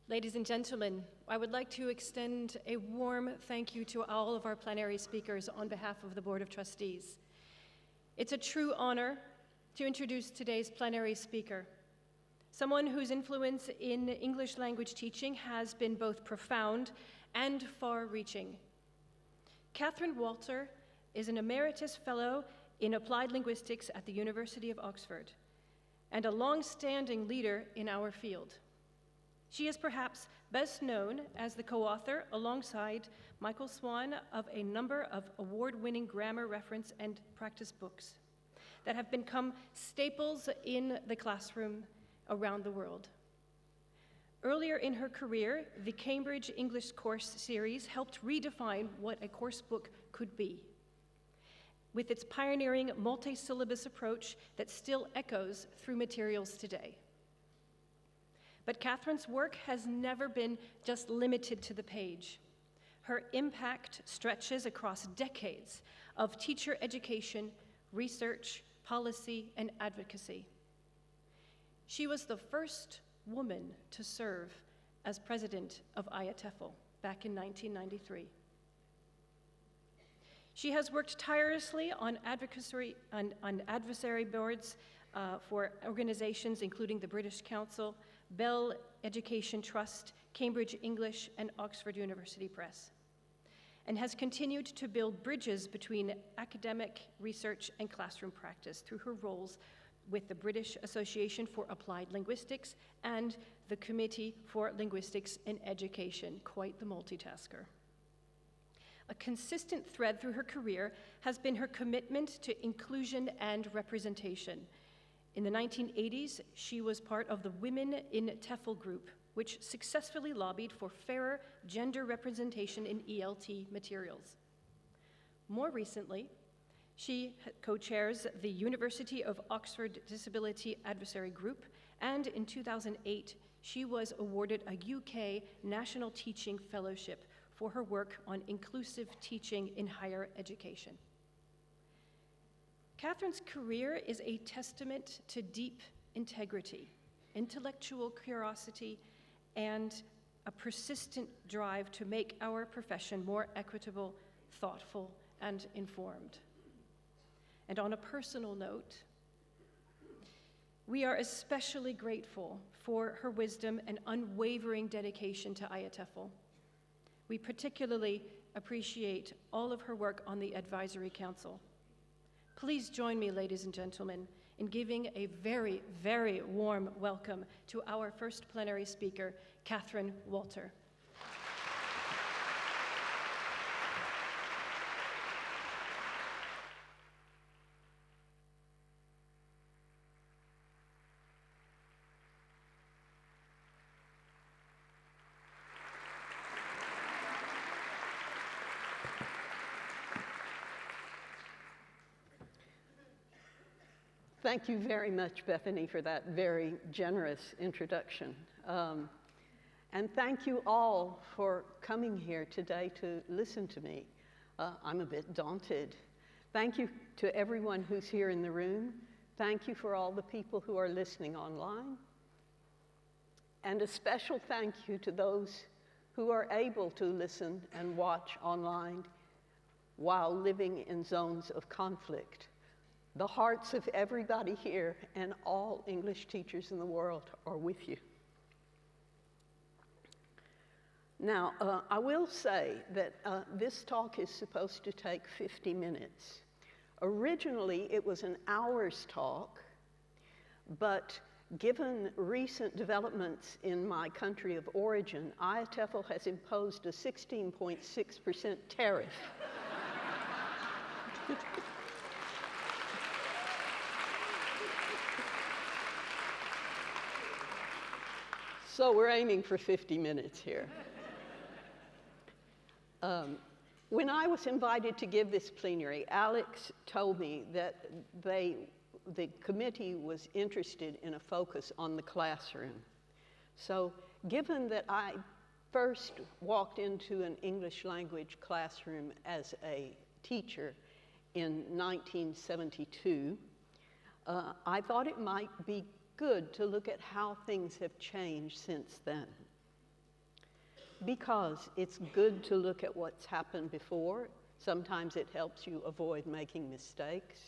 Ladies and gentlemen, I would like to extend a warm thank you to all of our plenary speakers on behalf of the Board of Trustees. It's a true honor to introduce today's plenary speaker, someone whose influence in English language teaching has been both profound and far-reaching. Catherine Walter is an Emeritus Fellow in Applied Linguistics at the University of Oxford and a long-standing leader in our field. She is perhaps best known as the co-author, alongside Michael Swan, of a number of award-winning grammar reference and practice books that have become staples in the classroom around the world. Earlier in her career, the Cambridge English course series helped redefine what a course book could be, with its pioneering multi-syllabus approach that still echoes through materials today. But Catherine's work has never been just limited to the page. Her impact stretches across decades of teacher education, research, policy, and advocacy. She was the first woman to serve as president of IATEFL back in 1993. She has worked tirelessly on adversary boards for organizations including the British Council, Bell Education Trust, Cambridge English, and Oxford University Press, and has continued to build bridges between academic research and classroom practice through her roles with the British Association for Applied Linguistics and the Committee for Linguistics in Education, quite the multitasker. A consistent thread through her career has been her commitment to inclusion and representation. In the 1980s, she was part of the Women in TEFL group, which successfully lobbied for fairer gender representation in ELT materials. More recently, she co-chairs the University of Oxford Disability Advisory Group, and in 2008, she was awarded a UK National Teaching Fellowship for her work on inclusive teaching in higher education. Catherine's career is a testament to deep integrity, intellectual curiosity, and a persistent drive to make our profession more equitable, thoughtful, and informed. And on a personal note, we are especially grateful for her wisdom and unwavering dedication to IATEFL. We particularly appreciate all of her work on the Advisory Council. Please join me, ladies and gentlemen, in giving a very, very warm welcome to our first plenary speaker, Catherine Walter. Thank you very much, Bethany, for that very generous introduction. And thank you all for coming here today to listen to me. I'm a bit daunted. Thank you to everyone who's here in the room. Thank you for all the people who are listening online. And a special thank you to those who are able to listen and watch online while living in zones of conflict. The hearts of everybody here and all English teachers in the world are with you. Now, I will say that this talk is supposed to take 50 minutes. Originally, it was an hour's talk, but given recent developments in my country of origin, IATEFL has imposed a 16.6% tariff. So we're aiming for 50 minutes here. When I was invited to give this plenary, Alex told me that the committee was interested in a focus on the classroom. So given that I first walked into an English language classroom as a teacher in 1972, I thought it might be good to look at how things have changed since then. because it's good to look at what's happened before. Sometimes it helps you avoid making mistakes.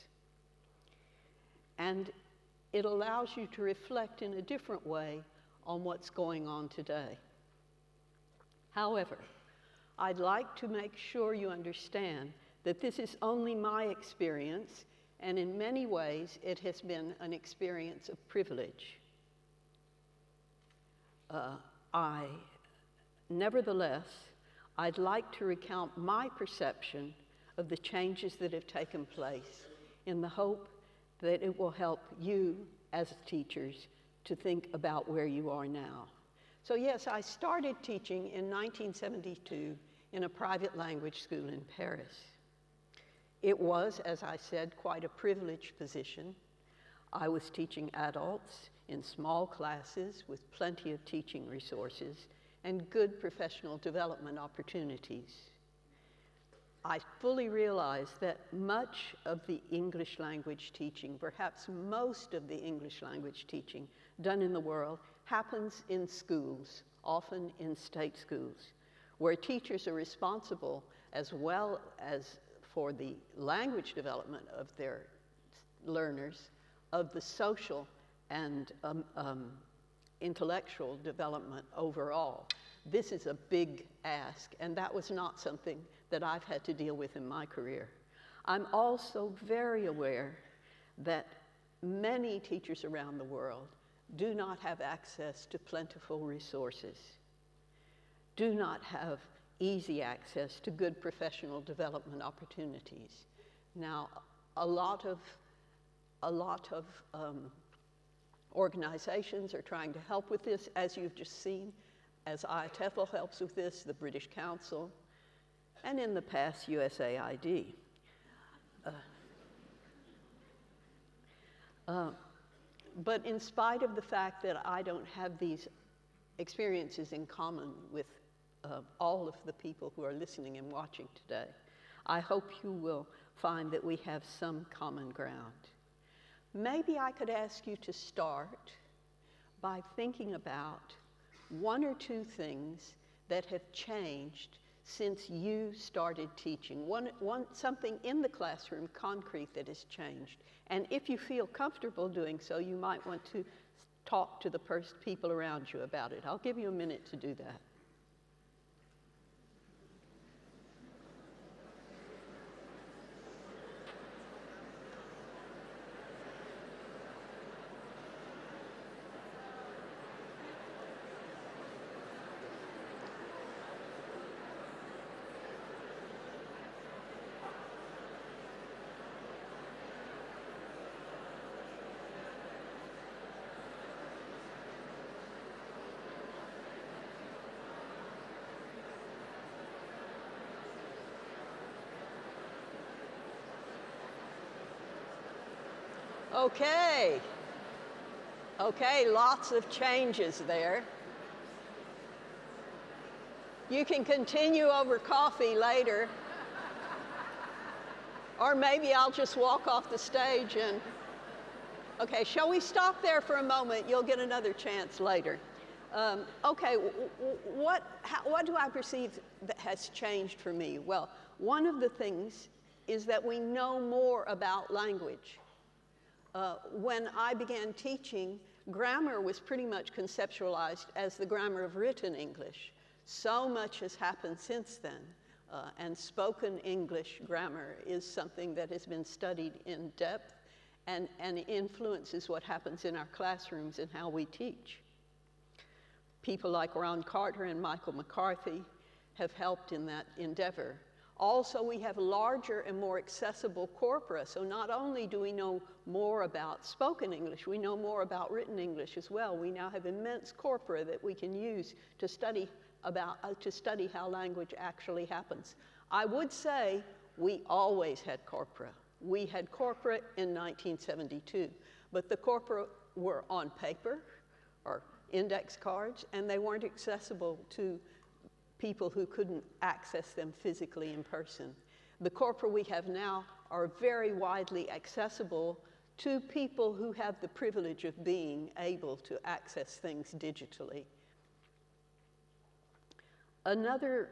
And it allows you to reflect in a different way on what's going on today. However, I'd like to make sure you understand that this is only my experience, and in many ways it has been an experience of privilege. Nevertheless, I'd like to recount my perception of the changes that have taken place in the hope that it will help you as teachers to think about where you are now. So yes, I started teaching in 1972 in a private language school in Paris. It was, as I said, quite a privileged position. I was teaching adults in small classes with plenty of teaching resources and good professional development opportunities. I fully realize that much of the English language teaching, perhaps most of the English language teaching done in the world, happens in schools, often in state schools, where teachers are responsible as well as for the language development of their learners, of the social and intellectual development overall. This is a big ask, and that was not something that I've had to deal with in my career. I'm also very aware that many teachers around the world do not have access to plentiful resources, do not have easy access to good professional development opportunities. Now, a lot of organizations are trying to help with this, as you've just seen, as IATEFL helps with this, the British Council, and in the past, USAID. But in spite of the fact that I don't have these experiences in common with all of the people who are listening and watching today, I hope you will find that we have some common ground. Maybe I could ask you to start by thinking about one or two things that have changed since you started teaching. Something in the classroom, concrete, that has changed. And if you feel comfortable doing so, you might want to talk to the people around you about it. I'll give you a minute to do that. Okay, lots of changes there. You can continue over coffee later. Or maybe I'll just walk off the stage and... Okay, shall we stop there for a moment? You'll get another chance later. Okay, what do I perceive that has changed for me? Well, one of the things is that we know more about language. When I began teaching, grammar was pretty much conceptualized as the grammar of written English. So much has happened since then, and spoken English grammar is something that has been studied in depth and influences what happens in our classrooms and how we teach. People like Ron Carter and Michael McCarthy have helped in that endeavor. Also, we have larger and more accessible corpora, so not only do we know more about spoken English, we know more about written English as well. We now have immense corpora that we can use to study how language actually happens. I would say we always had corpora. We had corpora in 1972, but the corpora were on paper or index cards, and they weren't accessible to people who couldn't access them physically in person. The corpora we have now are very widely accessible to people who have the privilege of being able to access things digitally. Another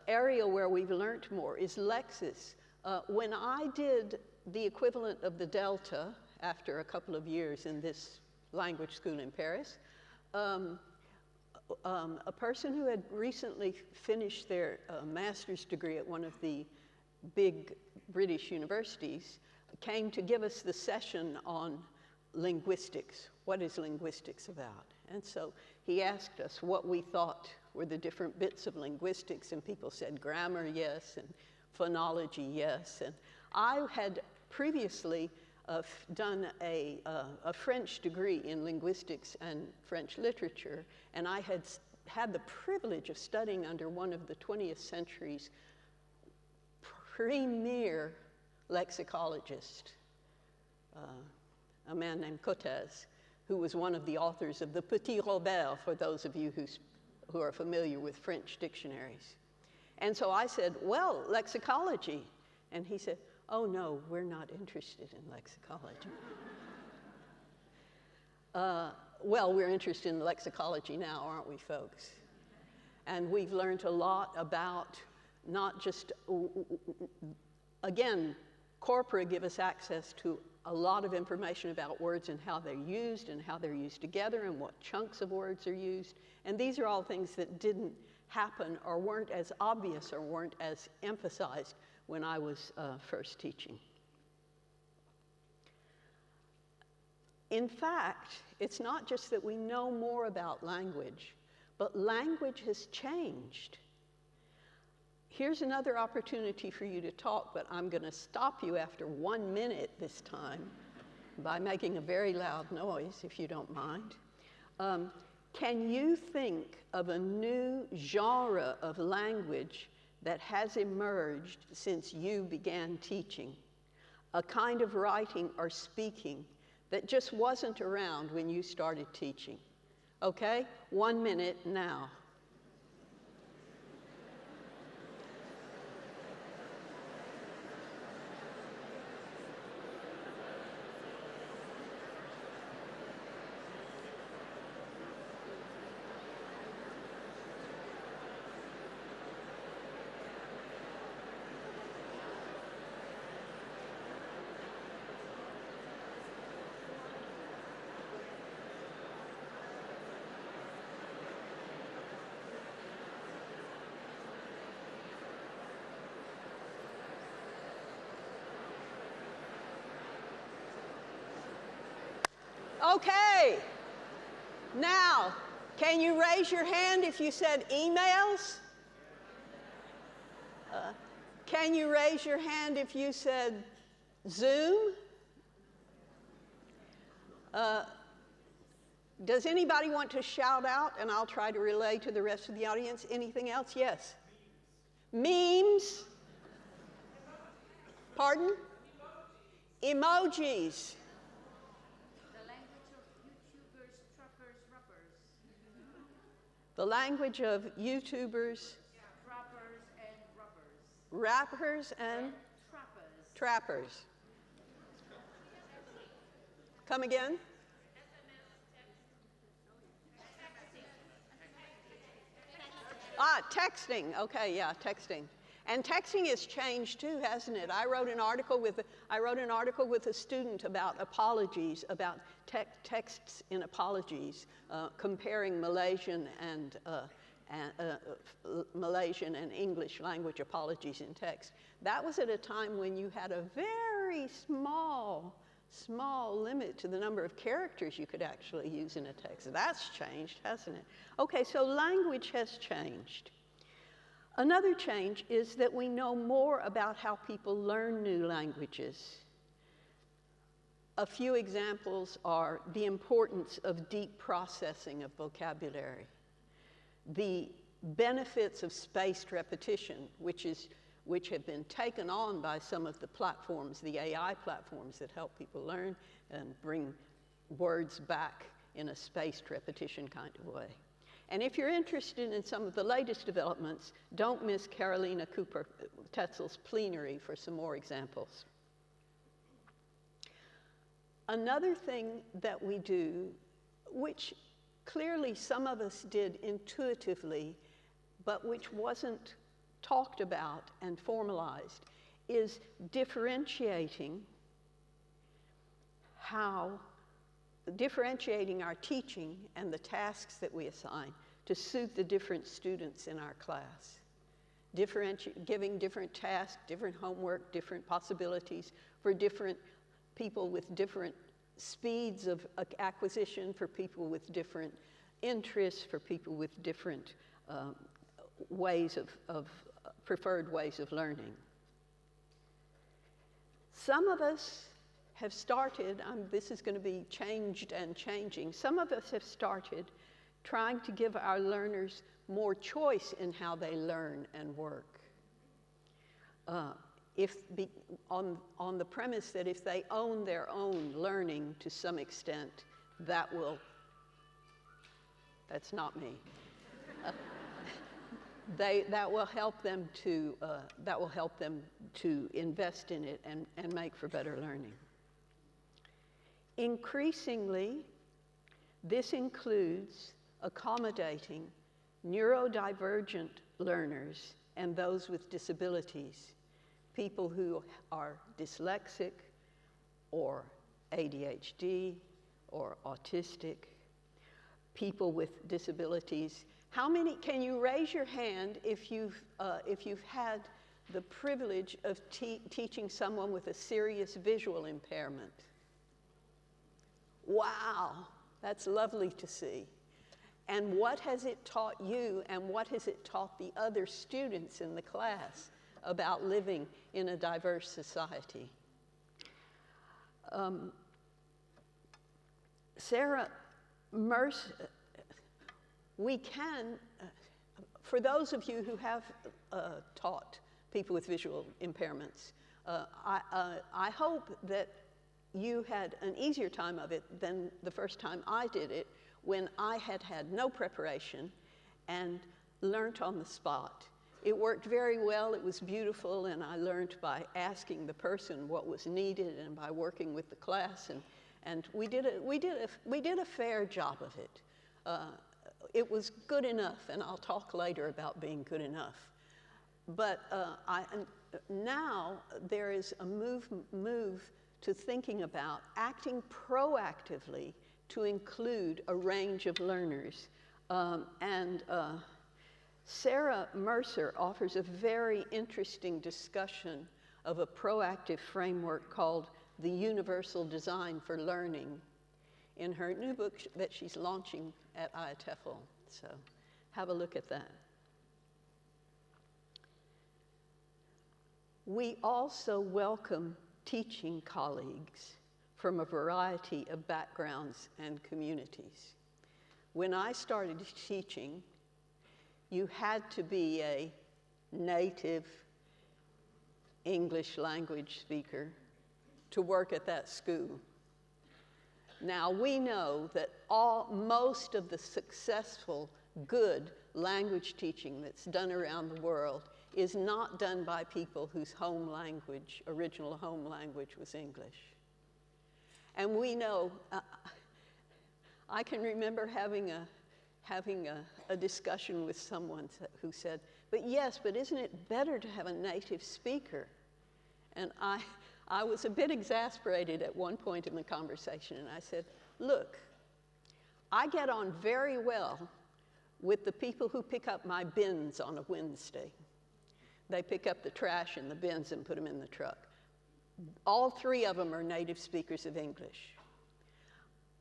area where we've learned more is lexis. When I did the equivalent of the Delta after a couple of years in this language school in Paris, a person who had recently finished their master's degree at one of the big British universities came to give us the session on linguistics. What is linguistics about? And so he asked us what we thought were the different bits of linguistics, and people said grammar, yes, and phonology, yes. And I had previously done a French degree in linguistics and French literature, and I had had the privilege of studying under one of the 20th century's premier lexicologists, a man named Cotes, who was one of the authors of the Petit Robert, for those of you who are familiar with French dictionaries. And so I said, well, lexicology. And he said, oh, no, we're not interested in lexicology. Well, we're interested in lexicology now, aren't we, folks? And we've learned a lot about not just, again, corpora give us access to a lot of information about words and how they're used together and what chunks of words are used. And these are all things that didn't happen or weren't as obvious or weren't as emphasized when I was first teaching. In fact, it's not just that we know more about language, but language has changed. Here's another opportunity for you to talk, but I'm going to stop you after 1 minute this time by making a very loud noise, if you don't mind. Can you think of a new genre of language that has emerged since you began teaching? A kind of writing or speaking that just wasn't around when you started teaching? Okay? 1 minute now. Okay, now, can you raise your hand if you said emails? Can you raise your hand if you said Zoom? Does anybody want to shout out, and I'll try to relay to the rest of the audience? Anything else? Yes. Memes? Pardon? Emojis. The language of YouTubers, rappers and rubbers. Rappers and trappers. Come again? Texting. Okay, yeah, texting. And texting has changed too, hasn't it? I wrote an article with a student about apologies, about texts in apologies, comparing Malaysian and English language apologies in text. That was at a time when you had a very small limit to the number of characters you could actually use in a text. That's changed, hasn't it? Okay, so language has changed. Another change is that we know more about how people learn new languages. A few examples are the importance of deep processing of vocabulary, the benefits of spaced repetition, which have been taken on by some of the platforms, the AI platforms that help people learn and bring words back in a spaced repetition kind of way. And if you're interested in some of the latest developments, don't miss Carolina Cooper Tetzel's plenary for some more examples. Another thing that we do, which clearly some of us did intuitively, but which wasn't talked about and formalized, is differentiating our teaching and the tasks that we assign to suit the different students in our class. Giving different tasks, different homework, different possibilities for different people with different speeds of acquisition, for people with different interests, for people with different preferred ways of learning. Some of us have started, this is going to be changed and changing, some of us have started trying to give our learners more choice in how they learn and work. On the premise that if they own their own learning to some extent, that's not me. That will help them to invest in it and make for better learning. Increasingly, this includes accommodating neurodivergent learners and those with disabilities, people who are dyslexic or ADHD or autistic, people with disabilities. How many, can you raise your hand if you've had the privilege of teaching someone with a serious visual impairment? Wow, that's lovely to see. And what has it taught you, and what has it taught the other students in the class about living in a diverse society? Sarah Mercer, we can, for those of you who have taught people with visual impairments, I hope that you had an easier time of it than the first time I did it, when I had no preparation and learned on the spot. It worked very well, it was beautiful, and I learned by asking the person what was needed and by working with the class, and we did a fair job of it. It was good enough, and I'll talk later about being good enough. But now there is a move to thinking about acting proactively to include a range of learners. Sarah Mercer offers a very interesting discussion of a proactive framework called the Universal Design for Learning in her new book that she's launching at IATEFL. So have a look at that. We also welcome teaching colleagues from a variety of backgrounds and communities. When I started teaching, you had to be a native English language speaker to work at that school. Now we know that most of the successful, good language teaching that's done around the world is not done by people whose home language, original home language, was English. And we know, I can remember having a discussion with someone who said, but isn't it better to have a native speaker? And I was a bit exasperated at one point in the conversation, and I said, look, I get on very well with the people who pick up my bins on a Wednesday. They pick up the trash in the bins and put them in the truck. All three of them are native speakers of English.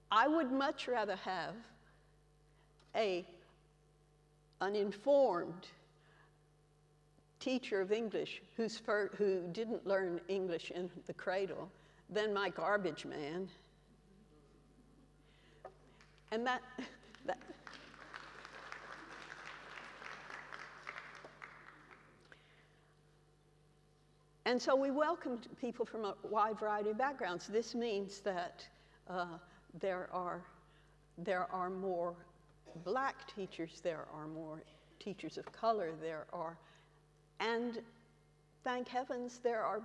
I would much rather have an informed teacher of English who didn't learn English in the cradle than my garbage man. And and so we welcomed people from a wide variety of backgrounds. This means that there are more Black teachers, there are more teachers of color, and thank heavens there are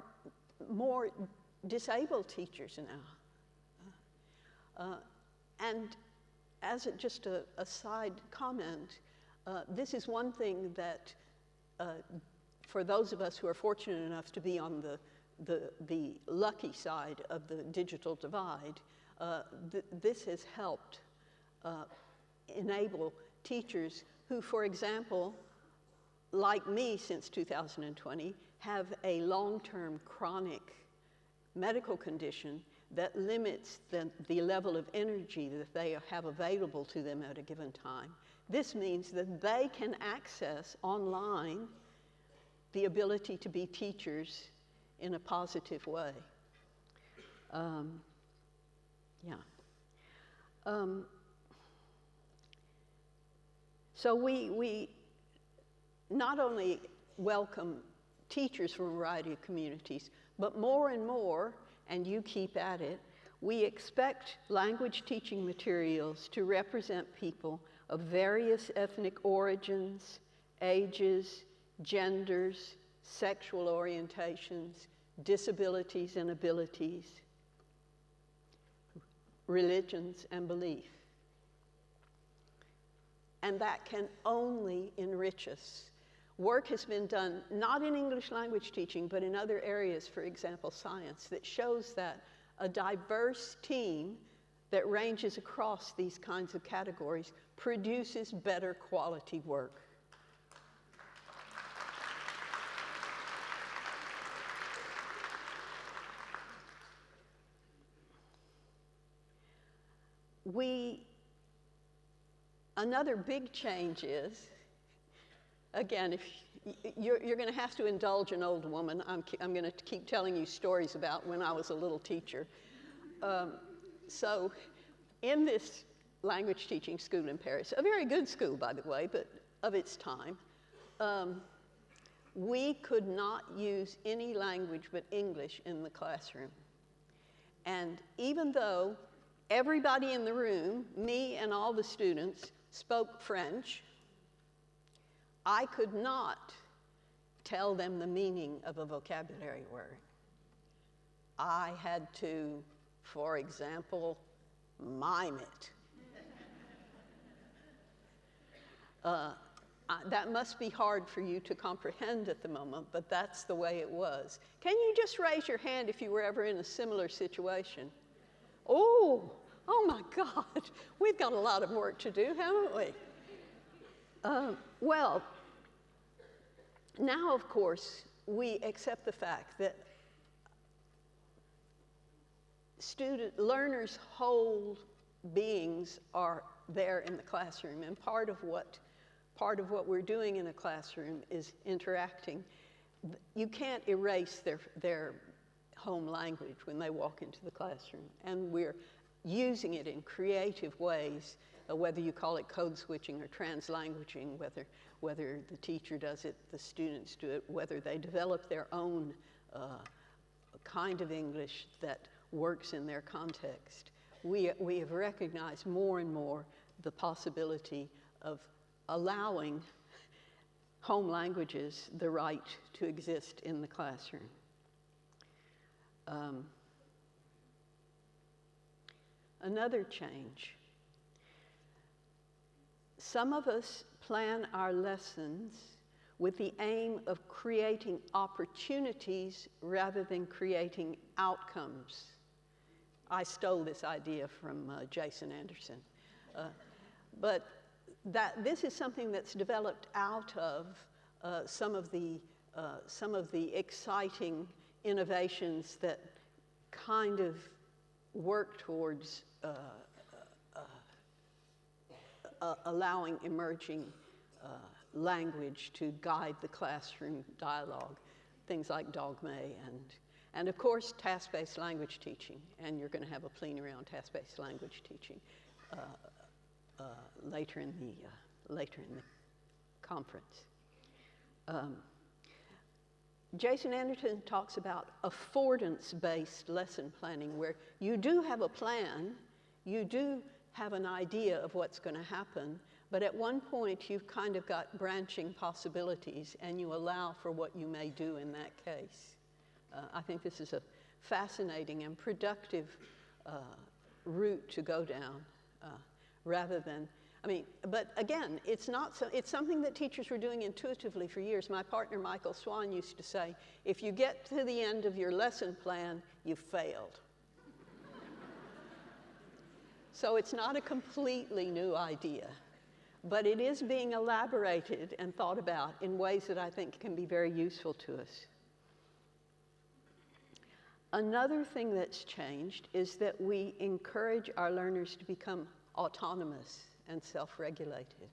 more disabled teachers now. And just a side comment, this is one thing that, for those of us who are fortunate enough to be on the lucky side of the digital divide, this has helped enable teachers who, for example, like me since 2020, have a long-term chronic medical condition that limits the level of energy that they have available to them at a given time. This means that they can access online the ability to be teachers in a positive way. So we not only welcome teachers from a variety of communities, but more and more, and you keep at it, we expect language teaching materials to represent people of various ethnic origins, ages, genders, sexual orientations, disabilities and abilities, religions and belief. And that can only enrich us. Work has been done, not in English language teaching, but in other areas, for example, science, that shows that a diverse team that ranges across these kinds of categories produces better quality work. Another big change is, again, if you're going to have to indulge an old woman. I'm going to keep telling you stories about when I was a little teacher. So in this language teaching school in Paris, a very good school, by the way, but of its time, we could not use any language but English in the classroom. And even though everybody in the room, me and all the students, spoke French, I could not tell them the meaning of a vocabulary word. I had to, for example, mime it. That must be hard for you to comprehend at the moment, but that's the way it was. Can you just raise your hand if you were ever in a similar situation? Oh my God, we've got a lot of work to do, haven't we? Well, now, of course, we accept the fact that learners' whole beings are there in the classroom, and part of what we're doing in a classroom is interacting. You can't erase their home language when they walk into the classroom, and we're using it in creative ways, whether you call it code switching or translanguaging, whether the teacher does it, the students do it, whether they develop their own kind of English that works in their context. We have recognized more and more the possibility of allowing home languages the right to exist in the classroom. Another change. Some of us plan our lessons with the aim of creating opportunities rather than creating outcomes. I stole this idea from Jason Anderson. But this is something that's developed out of some of the exciting innovations that kind of work towards allowing emerging language to guide the classroom dialogue, things like dogme and of course task-based language teaching, and you're going to have a plenary on task-based language teaching later in the conference. Jason Anderson talks about affordance-based lesson planning, where you do have a plan, you do have an idea of what's going to happen, but at one point you've kind of got branching possibilities and you allow for what you may do in that case. I think this is a fascinating and productive route to go down, rather than, but again, it's something that teachers were doing intuitively for years. My partner, Michael Swan, used to say, if you get to the end of your lesson plan, you've failed. So it's not a completely new idea, but it is being elaborated and thought about in ways that I think can be very useful to us. Another thing that's changed is that we encourage our learners to become autonomous and self-regulated.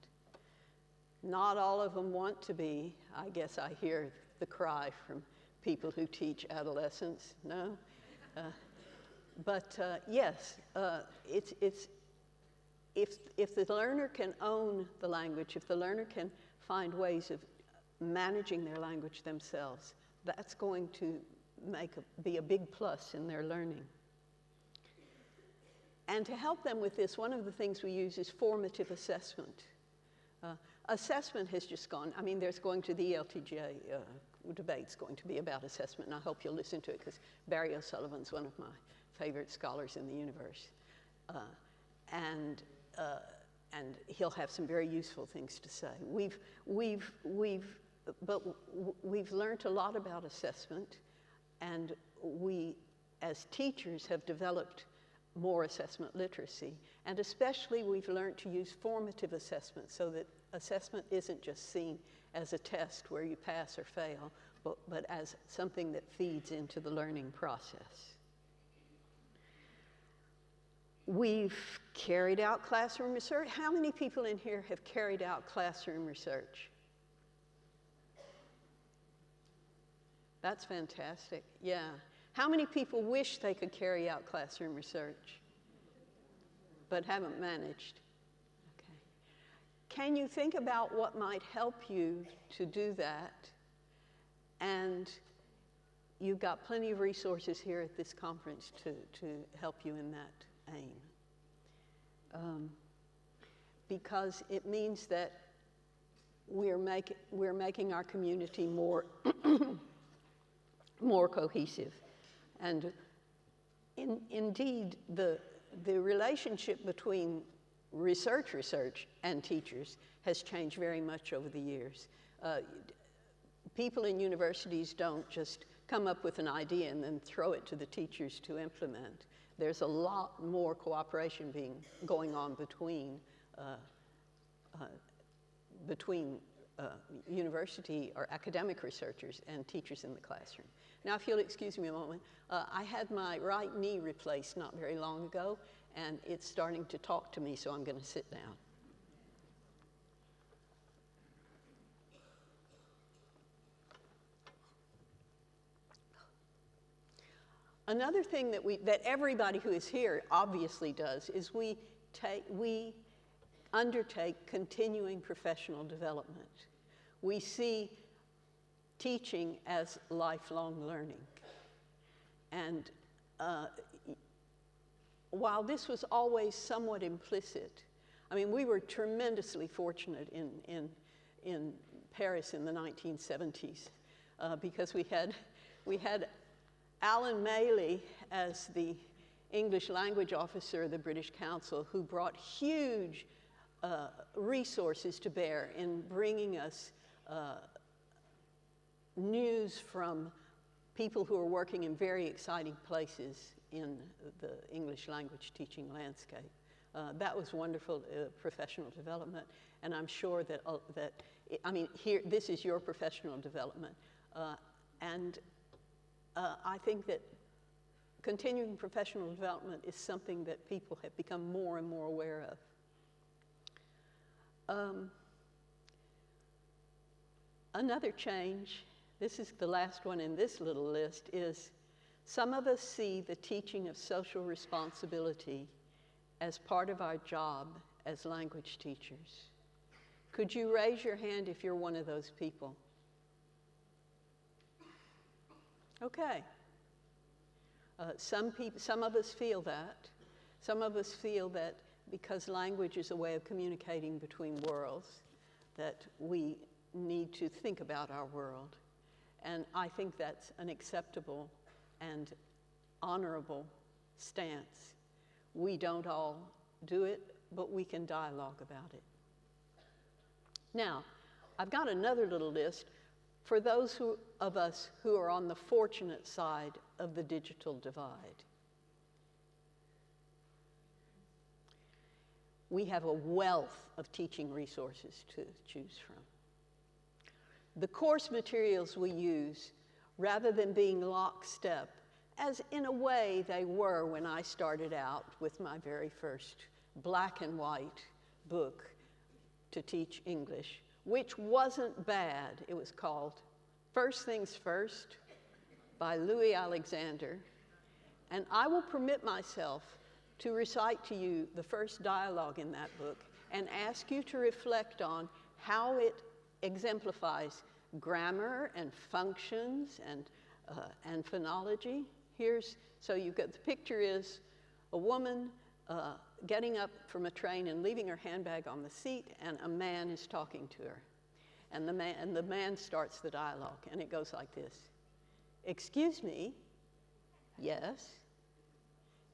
Not all of them want to be. I guess I hear the cry from people who teach adolescents, no? Yes, if the learner can own the language, if the learner can find ways of managing their language themselves, that's going to be a big plus in their learning. And to help them with this, one of the things we use is formative assessment. Assessment has just gone, there's going to the ELTJ debate's going to be about assessment, and I hope you'll listen to it, because Barry O'Sullivan's one of my favorite scholars in the universe. And he'll have some very useful things to say. We've learned a lot about assessment, and we, as teachers, have developed more assessment literacy. And especially, we've learned to use formative assessment so that assessment isn't just seen as a test where you pass or fail, but as something that feeds into the learning process. We've carried out classroom research. How many people in here have carried out classroom research? That's fantastic, yeah. How many people wish they could carry out classroom research, but haven't managed? Okay. Can you think about what might help you to do that? And you've got plenty of resources here at this conference to help you in that aim. Because it means that we're making our community more, more cohesive. And indeed, the relationship between research and teachers has changed very much over the years. People in universities don't just come up with an idea and then throw it to the teachers to implement. There's a lot more cooperation going on between university or academic researchers and teachers in the classroom. Now, if you'll excuse me a moment, I had my right knee replaced not very long ago, and it's starting to talk to me, so I'm going to sit down. Another thing that everybody who is here obviously does is we undertake continuing professional development. We see teaching as lifelong learning. And while this was always somewhat implicit, we were tremendously fortunate in Paris in the 1970s because we had Alan Maley as the English language officer of the British Council, who brought huge resources to bear in bringing us news from people who are working in very exciting places in the English language teaching landscape. That was wonderful professional development, and I'm sure that, here, this is your professional development. I think that continuing professional development is something that people have become more and more aware of. Another change, this is the last one in this little list, is some of us see the teaching of social responsibility as part of our job as language teachers. Could you raise your hand if you're one of those people? Okay. Some of us feel that. Some of us feel that because language is a way of communicating between worlds, that we need to think about our world. And I think that's an acceptable and honorable stance. We don't all do it, but we can dialogue about it. Now, I've got another little list for those of us who are on the fortunate side of the digital divide. We have a wealth of teaching resources to choose from. The course materials we use, rather than being lockstep, as in a way they were when I started out with my very first black and white book to teach English, which wasn't bad. It was called First Things First by Louis Alexander. And I will permit myself to recite to you the first dialogue in that book and ask you to reflect on how it exemplifies grammar and functions and phonology. So you've got, the picture is a woman getting up from a train and leaving her handbag on the seat, and a man is talking to her. And the man starts the dialogue, and it goes like this. Excuse me, yes.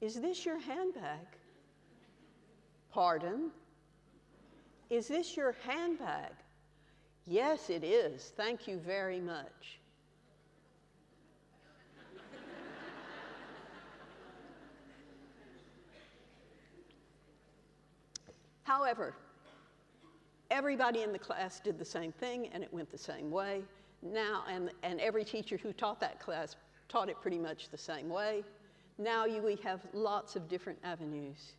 Is this your handbag? Pardon? Is this your handbag? Yes, it is. Thank you very much. However, everybody in the class did the same thing, and it went the same way. Now, and every teacher who taught that class taught it pretty much the same way. Now we have lots of different avenues.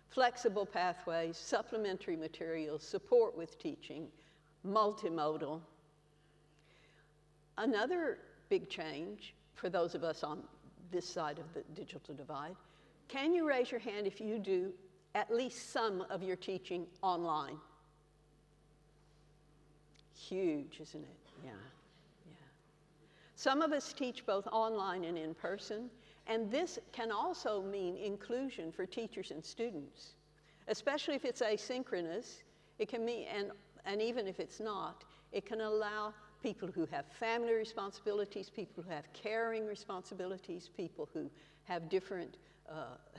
Flexible pathways, supplementary materials, support with teaching, multimodal. Another big change for those of us on this side of the digital divide, can you raise your hand if you do at least some of your teaching online? Huge, isn't it? Yeah, yeah. Some of us teach both online and in person, and this can also mean inclusion for teachers and students, especially if it's asynchronous. It can mean, and even if it's not, it can allow people who have family responsibilities, people who have caring responsibilities, people who have different,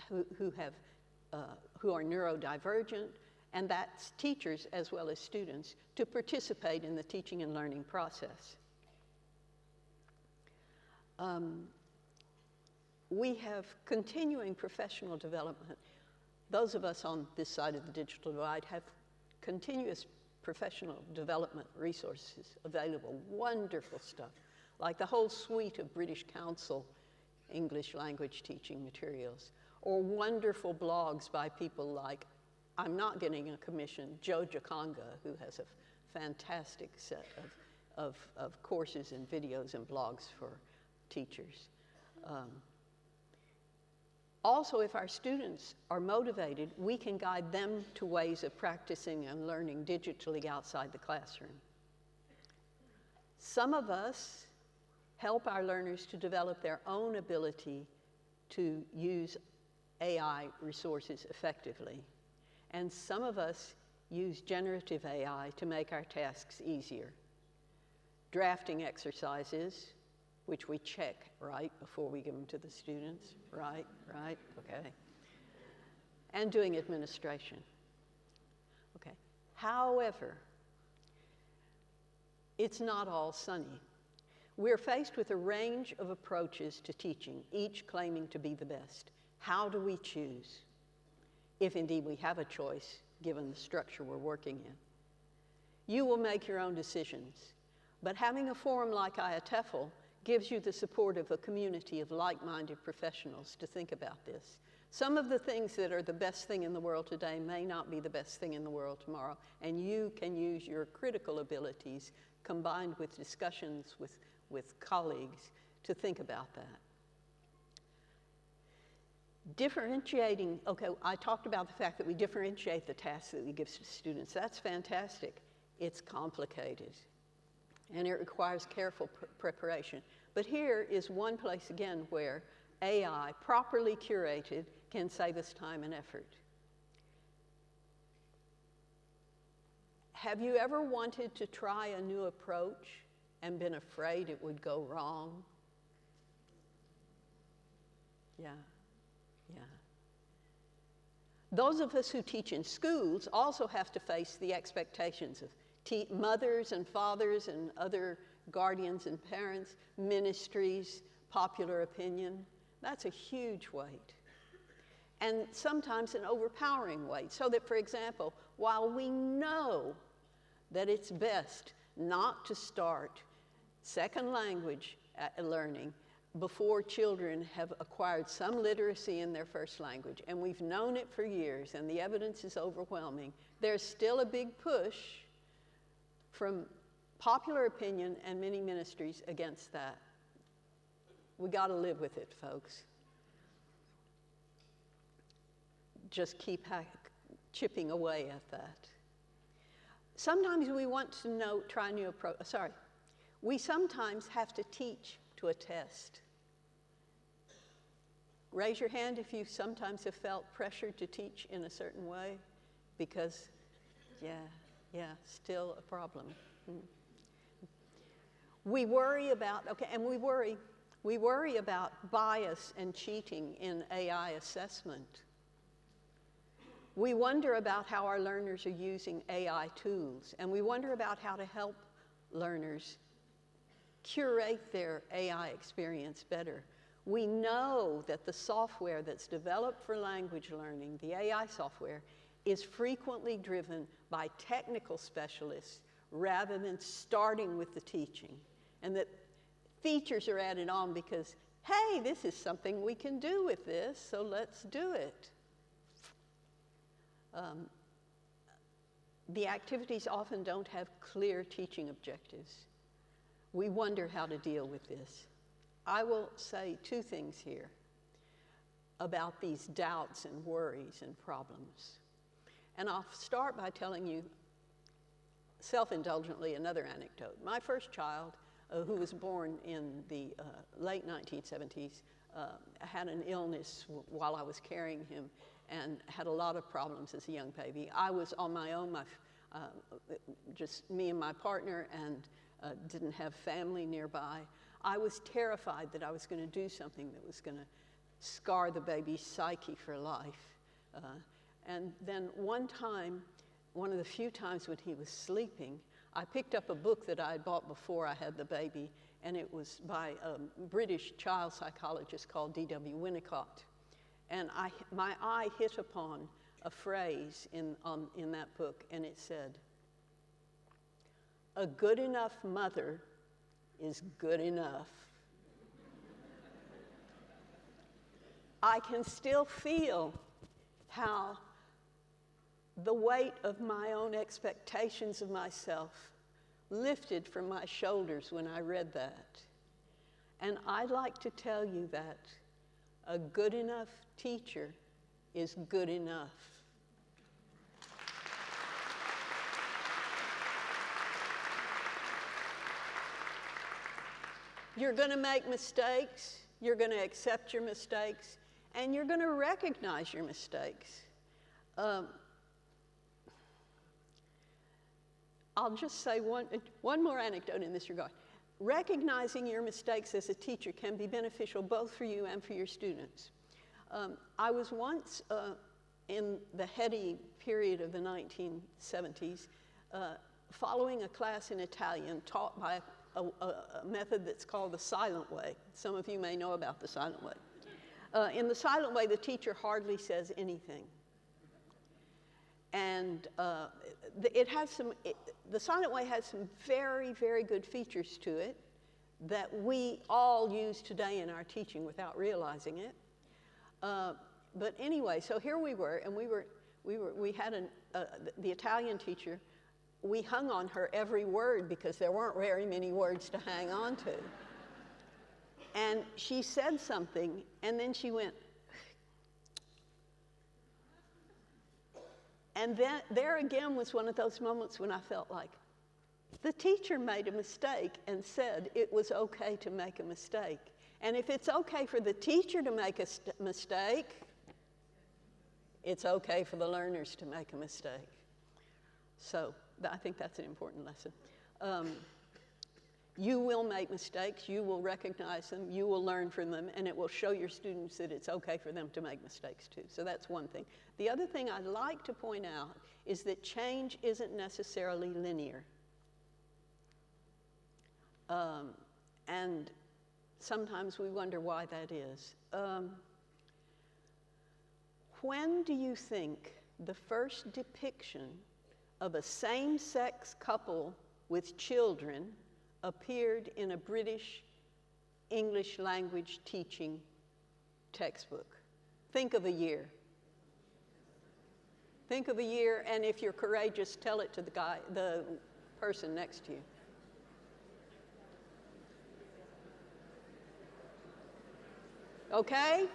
who are neurodivergent, and that's teachers as well as students, to participate in the teaching and learning process. We have continuing professional development. Those of us on this side of the digital divide have continuous professional development resources available, wonderful stuff, like the whole suite of British Council English language teaching materials, or wonderful blogs by people like, I'm not getting a commission, Joe Jaconga, who has a fantastic set of courses and videos and blogs for teachers. Also, if our students are motivated, we can guide them to ways of practicing and learning digitally outside the classroom. Some of us help our learners to develop their own ability to use AI resources effectively. And some of us use generative AI to make our tasks easier. Drafting exercises, which we check right before we give them to the students. Right, okay. And doing administration. Okay. However, it's not all sunny. We're faced with a range of approaches to teaching, each claiming to be the best. How do we choose, if indeed we have a choice, given the structure we're working in? You will make your own decisions, but having a forum like IATEFL gives you the support of a community of like-minded professionals to think about this. Some of the things that are the best thing in the world today may not be the best thing in the world tomorrow, and you can use your critical abilities combined with discussions with colleagues to think about that. Differentiating, okay, I talked about the fact that we differentiate the tasks that we give to students. That's fantastic. It's complicated, and it requires careful preparation. But here is one place, again, where AI, properly curated, can save us time and effort. Have you ever wanted to try a new approach and been afraid it would go wrong? Yeah, yeah. Those of us who teach in schools also have to face the expectations of mothers and fathers and other guardians and parents, ministries, popular opinion. That's a huge weight. And sometimes an overpowering weight. So that, for example, while we know that it's best not to start second language learning before children have acquired some literacy in their first language, and we've known it for years, and the evidence is overwhelming, there's still a big push from popular opinion and many ministries against that. We got to live with it, folks. Just keep chipping away at that. Sometimes we want to try new approach. We sometimes have to teach to a test. Raise your hand if you sometimes have felt pressured to teach in a certain way, because, still a problem. We worry about, we worry about bias and cheating in AI assessment. We wonder about how our learners are using AI tools, and we wonder about how to help learners curate their AI experience better. We know that the software that's developed for language learning, the AI software, is frequently driven by technical specialists rather than starting with the teaching, and that features are added on because, hey, this is something we can do with this, so let's do it. The activities often don't have clear teaching objectives. We wonder how to deal with this. I will say two things here about these doubts and worries and problems. And I'll start by telling you, self-indulgently, another anecdote. My first child, who was born in the late 1970s, had an illness while I was carrying him and had a lot of problems as a young baby. I was on my own, just me and my partner, and didn't have family nearby. I was terrified that I was going to do something that was going to scar the baby's psyche for life. And then one time, one of the few times when he was sleeping, I picked up a book that I had bought before I had the baby, and it was by a British child psychologist called D.W. Winnicott. And my eye hit upon a phrase in that book, and it said, "A good enough mother is good enough." I can still feel how the weight of my own expectations of myself lifted from my shoulders when I read that. And I'd like to tell you that a good enough teacher is good enough. You're going to make mistakes, you're going to accept your mistakes, and you're going to recognize your mistakes. I'll just say one more anecdote in this regard. Recognizing your mistakes as a teacher can be beneficial both for you and for your students. I was once, in the heady period of the 1970s, following a class in Italian taught by a method that's called the silent way. Some of you may know about the silent way. In the silent way, the teacher hardly says anything. And the silent way has some very, very good features to it that we all use today in our teaching without realizing it. But anyway, so here we were, and we had the Italian teacher. We hung on her every word because there weren't very many words to hang on to. And she said something, and then she went, and then there again was one of those moments when I felt like the teacher made a mistake and said it was okay to make a mistake. And if it's okay for the teacher to make a mistake, it's okay for the learners to make a mistake. So I think that's an important lesson. You will make mistakes, you will recognize them, you will learn from them, and it will show your students that it's okay for them to make mistakes too. So that's one thing. The other thing I'd like to point out is that change isn't necessarily linear. And sometimes we wonder why that is. When do you think the first depiction of a same-sex couple with children appeared in a British English language teaching textbook? Think of a year. Think of a year, and if you're courageous, tell it to the person next to you. Okay?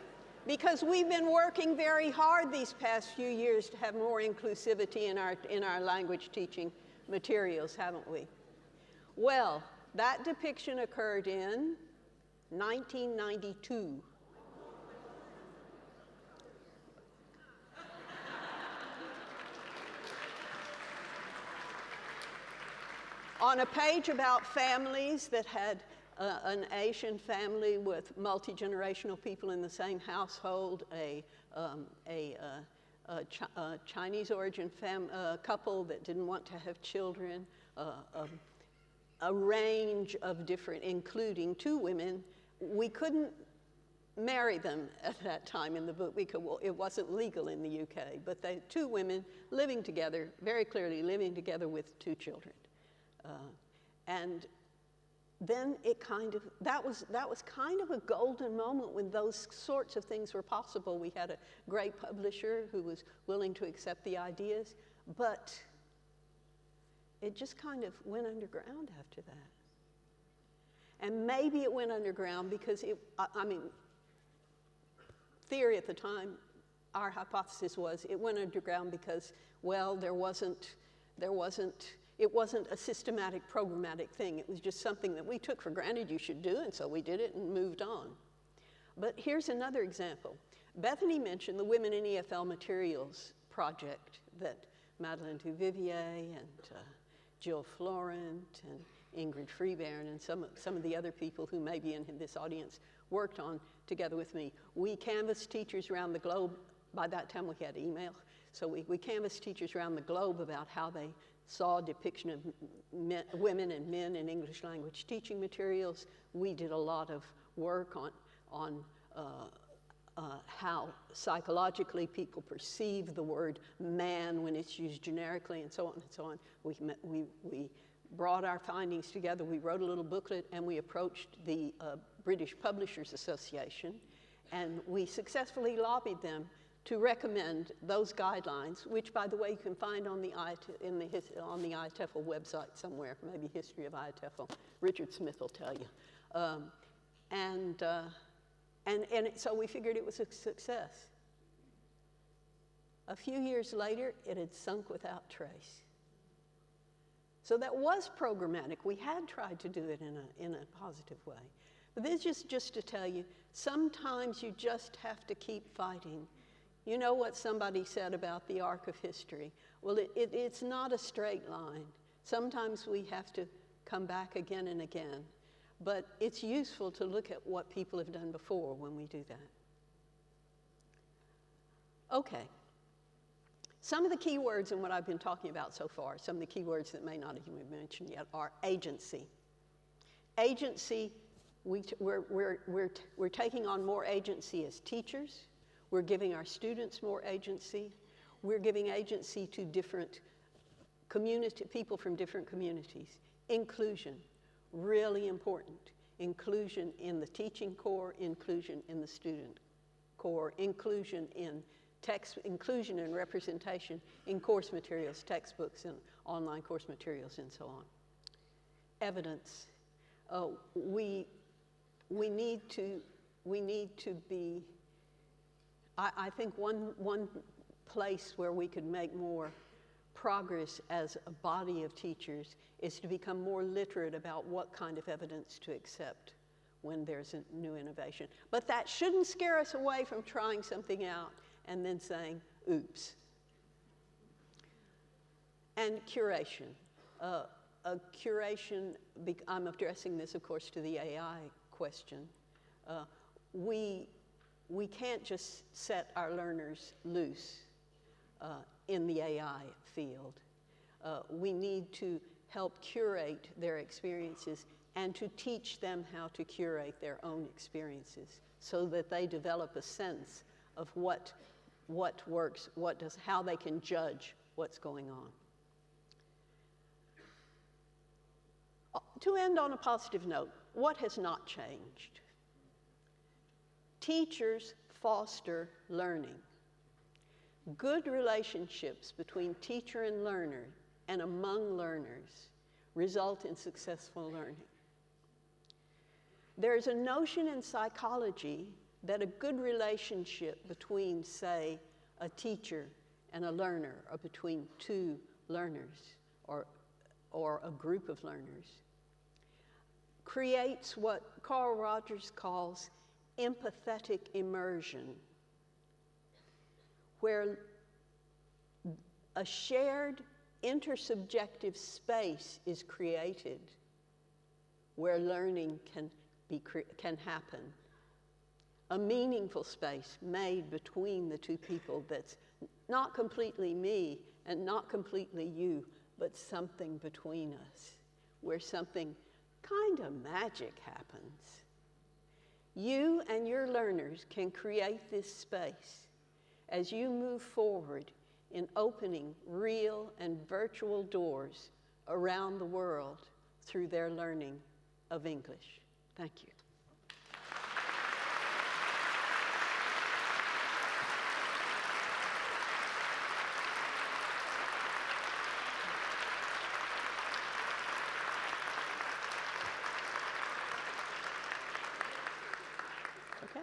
Because we've been working very hard these past few years to have more inclusivity in our language teaching materials, haven't we? Well, that depiction occurred in 1992. On a page about families that had an Asian family with multi-generational people in the same household, a Chinese origin couple that didn't want to have children, a range of different, including two women. We couldn't marry them at that time in the book because, well, it wasn't legal in the UK, but two women living together, very clearly living together with two children. And then it that was kind of a golden moment when those sorts of things were possible. We had a great publisher who was willing to accept the ideas, but it just kind of went underground after that. And maybe it went underground because theory at the time, our hypothesis was it went underground because, well, it wasn't a systematic, programmatic thing. It was just something that we took for granted you should do, and so we did it and moved on. But here's another example. Bethany mentioned the Women in EFL Materials project that Madeleine Duvivier and Jill Florent and Ingrid Freebairn and some of the other people who may be in this audience worked on together with me. We canvassed teachers around the globe. By that time we had email. So we canvassed teachers around the globe about how they saw a depiction of women and men in English language teaching materials. We did a lot of work on how psychologically people perceive the word man when it's used generically, and so on and so on. We brought our findings together, we wrote a little booklet, and we approached the British Publishers Association, and we successfully lobbied them to recommend those guidelines, which, by the way, you can find on the IATEFL website somewhere, maybe History of IATEFL. Richard Smith will tell you. So we figured it was a success. A few years later, it had sunk without trace. So that was programmatic. We had tried to do it in a positive way. But this is just to tell you, sometimes you just have to keep fighting. You know what somebody said about the arc of history? Well, it's not a straight line. Sometimes we have to come back again and again. But it's useful to look at what people have done before when we do that. Okay. Some of the key words in what I've been talking about so far, some of the key words that may not have been mentioned yet, are agency. Agency, we're taking on more agency as teachers. We're giving our students more agency. We're giving agency to different people from different communities. Inclusion, really important. Inclusion in the teaching core, inclusion in the student core, inclusion in inclusion and representation in course materials, textbooks, and online course materials, and so on. Evidence. We need to be. I think one place where we could make more progress as a body of teachers is to become more literate about what kind of evidence to accept when there's a new innovation. But that shouldn't scare us away from trying something out and then saying, oops. And curation. a curation, I'm addressing this, of course, to the AI question. We can't just set our learners loose in the AI field. We need to help curate their experiences and to teach them how to curate their own experiences so that they develop a sense of what works, how they can judge what's going on. To end on a positive note, what has not changed? Teachers foster learning. Good relationships between teacher and learner and among learners result in successful learning. There's a notion in psychology that a good relationship between, say, a teacher and a learner, or between two learners, or a group of learners, creates what Carl Rogers calls empathetic immersion, where a shared intersubjective space is created where learning can happen. A meaningful space made between the two people that's not completely me and not completely you, but something between us, where something kind of magic happens. You and your learners can create this space as you move forward in opening real and virtual doors around the world through their learning of English. Thank you. Okay.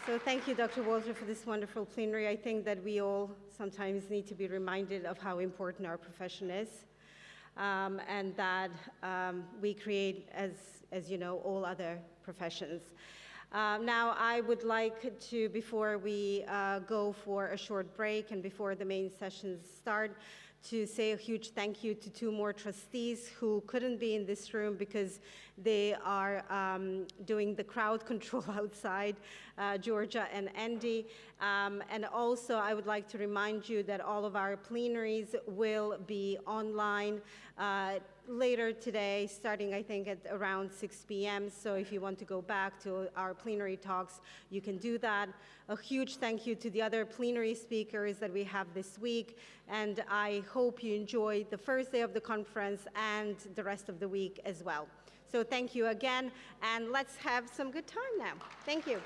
So thank you, Dr. Walter, for this wonderful plenary. I think that we all sometimes need to be reminded of how important our profession is, and that we create, as you know, all other professions. Now, I would like to, before we go for a short break and before the main sessions start, to say a huge thank you to two more trustees who couldn't be in this room because they are doing the crowd control outside, Georgia and Andy. And also, I would like to remind you that all of our plenaries will be online later today, starting, I think, at around 6 p.m. So if you want to go back to our plenary talks, you can do that. A huge thank you to the other plenary speakers that we have this week. And I hope you enjoy the first day of the conference and the rest of the week as well. So thank you again, and let's have some good time now. Thank you.